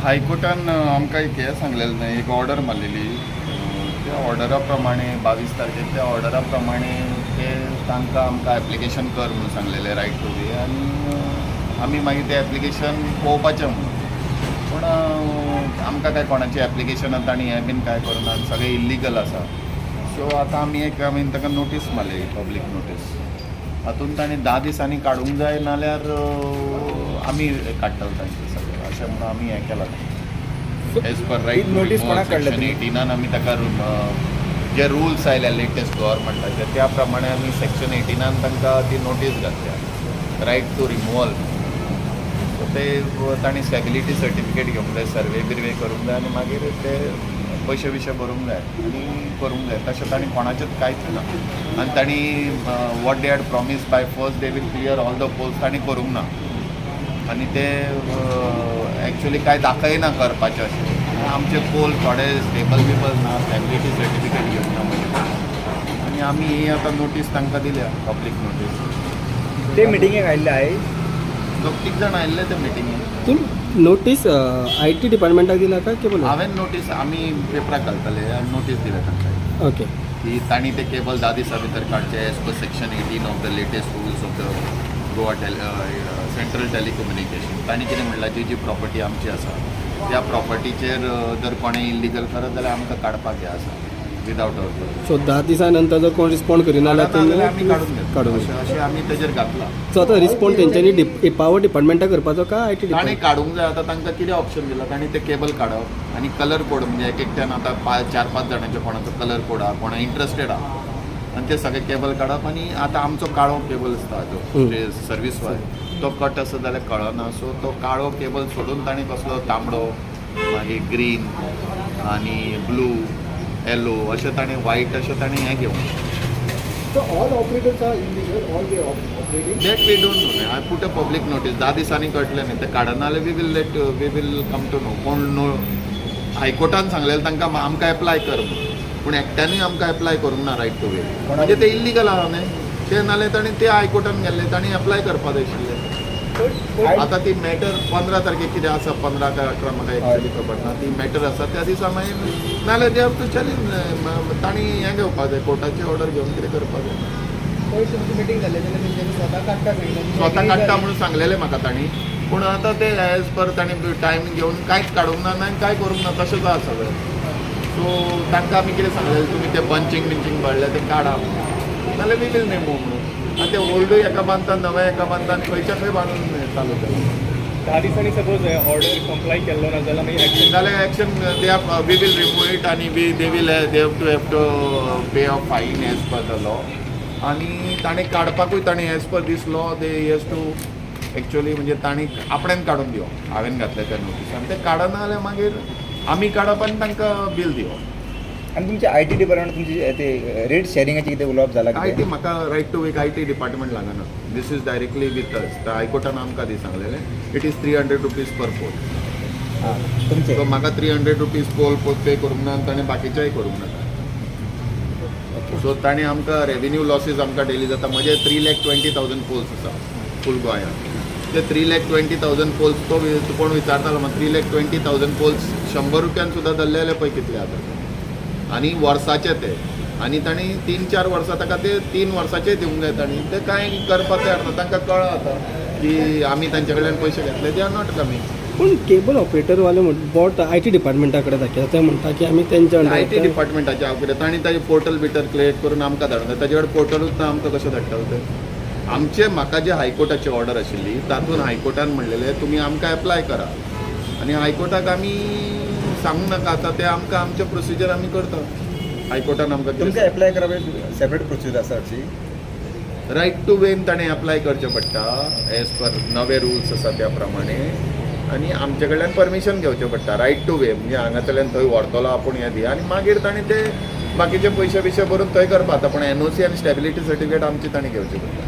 हायकोर्टान आमकां एक हें सांगलेलें न्हय, एक ऑर्डर मारलेली. त्या ऑर्डरा प्रमाणे 22 तारखेक त्या ऑर्डरा प्रमाणे ते तांकां आमकां एप्लिकेशन कर म्हणून सांगलेलें रायट टू वे. आनी आमी मागीर तें एप्लिकेशन पळोवपाचें म्हणून. पूण आमकां काय कोणाचें एप्लिकेशनां तांणी हें बीन काय करुना, सगळें इल्लिगल आसा. सो आतां आमी ताका नोटीस मारली, पब्लीक नोटीस. हातूंत तांणी 10 दिसांनी काडूंक जाय, नाल्यार आमी काडटले तांचे सगळें अशें म्हणून आमी हें केलां. एज पर रायट नोटीस कोणाक काडल्या? सेक्शन 18 आमी ताका जे रुल्स आयल्या लेटेस्ट गव्हर्मेंटाचे त्या प्रमाणे आमी सेक्शन 18 तांकां ती नोटीस घातल्या, रायट टू रिमुवल. सो ते तांणी स्टॅबिलिटी सर्टिफिकेट घेवंक जाय, सर्वे बिर्वे करूंक जाय, आनी मागीर ते पयशे बिशे भरूंक जाय आनी करूंक जाय. तशें तांणी कोणाचेंच कांयच ना. आनी तांणी what they had promise by first they will clear all the poles तांणी करूंक ना. आनी ते एक्चुअली कांय दाखयना करपाचें अशें. आमचे पोल थोडे स्टेबल ना, स्टॅबिलिटी सर्टिफिकेट घेवंक ना म्हणजे. आनी आमी ही आतां नोटीस तांकां दिल्या, पब्लीक नोटीस. ते मिटिंगेक आयिल्ले आयज 2-3 जाण आयिल्ले ते मिटिंगेक. तुम नोटीस IT डिपार्टमेंटाक दिला का केबल? हांवें नोटीस आमी पेपराक घालतले आनी नोटीस दिल्या तांकां ओके. की तांणी ते केबल 10 दिसां भितर काडचे as per section 18 of the latest rules of the Goa central telecommunication. तांणी कितें म्हणलां, जी प्रॉपर्टी आमची आसा त्या प्रॉपर्टीचेर जर कोणें इल्लिगल करत जाल्यार आमकां काडपाक हें आसा विदावट ऑर्डर. सो 10 दिसां नंतर जर कोण रिस्पॉन्ड करिना जाल्यार आमी काडून अशें आमी तेजेर घातलां. सो आतां रिस्पॉन्ड तेंच्यांनी पावर डिपार्टमेंटाक करपाचो का IT ताणें डिपार्टमेंट? काडूंक जाय. आतां तांकां कितें ऑप्शन दिला, तांणी ते केबल काडप आनी कलर कोड म्हणजे एकट्यान आतां 4-5 जाणांचे कोणाचो कलर कोड आहा, कोणा इंट्रस्टेड आहा, आनी ते सगळे केबल काडप. आनी आतां आमचो काळो केबल आसता जो सर्वीस वाय तो कट आसा जाल्यार कळना. सो तो काळो केबल सोडून तांणी कसलो तांबडो, मागीर ग्रीन आनी ब्लू, येलो अशें ताणें व्हायट अशें ताणें हें घेवंक. So all operators are illegal, all they operating? That we don't know. I put a public notice 10 दिसांनी कळटलें न्ही. ते काडना जाल्यार we will come to know. कोण नो हायकोर्टान सांगलेलें तांकां आमकां एप्लाय कर म्हणून, पूण एकट्यानूय आमकां एप्लाय करूंक ना रायट टू वे. म्हणजे ते इल्लिगल आहा न्ही ते. नाल्यार ताणें ते हायकोर्टान गेल्ले, ताणें एप्लाय करपा जाय आशिल्लें. आतां ती मॅटर 15 तारखेक कितें आसा, 15 काय 18 म्हाका एक्चुअली खबर ना. ती मॅटर आसा त्या दिसा मागीर नाल्यार दे हॅव टू चॅलेंज. तांणी हें घेवपा जाय, कोर्टाची ऑर्डर घेवन कितें करपा जाय. मिटींग जाल्ले जाल्यार तेंच्यांनी स्वता काडटा सांगलें. स्वता काडटा म्हणून सांगलेलें म्हाका तांणी. पूण आतां ते एज पर तांणी टायम घेवन कांयच काडूंक ना आनी कांय करूंक ना, तशेंच आसा सगळें. सो तांकां आमी कितें सांगलेलें, तुमी तें पंचींग भरलें तें काडा नाल्यार वी वील नेमो म्हणून. आनी ते ओल्डूय एका बांदता, नवें एका बांदता आनी खंयच्या खंय बांदून चालू केलें. 10 दिसांनी सपोज ऑर्डर कंप्लाय केल्लो ना जाल्यार मागीर एक्शन जाल्यार action we will remove it आनी they have to pay of fine as per the law. आनी ताणें काडपाकूय ताणें as per this law they has to actually म्हणजे ताणें आपणेन काडून दिवप. हांवें घातलें त्या नोटीसान ते काडना जाल्यार मागीर आमी काडप आनी तांकां बील दिवप. आनी तुमचे IT डिपार्टमेंट तुमचे ते रेट शेअरिंगाचे कितें उलोवप जाला? IT म्हाका write to wake IT department लागना. This is directly with us. हायकोर्टान आमकां दी सांगलेलें it is 300 rupees per poll. तुमचे सो म्हाका 300 रुपीज पोल पे करूंक ना आनी ताणें बाकीचेंय करूंक नाका. सो ताणें आमकां रेवेन्यू लॉसीस आमकां डेली जाता. म्हजे 3,20,000 पोल्स आसा फूल गोंयांत. ते 3,20,000 पोल्स तो कोण विचारतालो म्हाका 3,20,000 पोल्स 100 रुपयान सुद्दां धरले जाल्यार पळय कितले जाता. आनी वर्साचे ते. आनी तांणी 3-4 वर्सां ताका ते 3 वर्साचे दिवंक जाय. तांणी ते कांय करपाक तयार ना. तांकां कळ्ळां आतां की आमी तांचे कडल्यान पयशे घेतले, दे आर नॉट कमींग. पूण केबल ऑपरेटरवाले बोट IT डिपार्टमेंटा कडेन दाखयता. ते म्हणटा की आमी तेंच्या IT डिपार्टमेंटाचे हांव कितें तांणी ताजें पोर्टल बिटर क्रिएट करून आमकां धाडूंक जाय. ताजे कडेन पोर्टलूच ना, आमकां कशें धाडटले ते. आमचे म्हाका जे हायकोर्टाची ऑर्डर आशिल्ली तातूंत हायकोर्टान म्हणलेलें तुमी आमकां एप्लाय करा. आनी हायकोर्टाक आमी सांगूंक नाका. आतां ते आमकां आमचें प्रोसिजर आमी करता. हायकोर्टान आमकां तुमकां एप्लाय करपाक सेपरेट प्रोसिजर आसा हरशी? रायट टू वेन ताणें एप्लाय करचें पडटा एज पर नवे रुल्स आसा त्या प्रमाणे. आनी आमचे कडल्यान परमिशन घेवचें पडटा रायट टू वे. म्हणजे हांगासरल्यान थंय व्हरतलो आपूण हें दी आनी मागीर ताणें ते बाकीचे पयशे बिशे भरून थंय करपा. आतां पूण NOC आनी स्टॅबिलिटी सर्टिफिकेट आमची ताणें घेवची पडटा.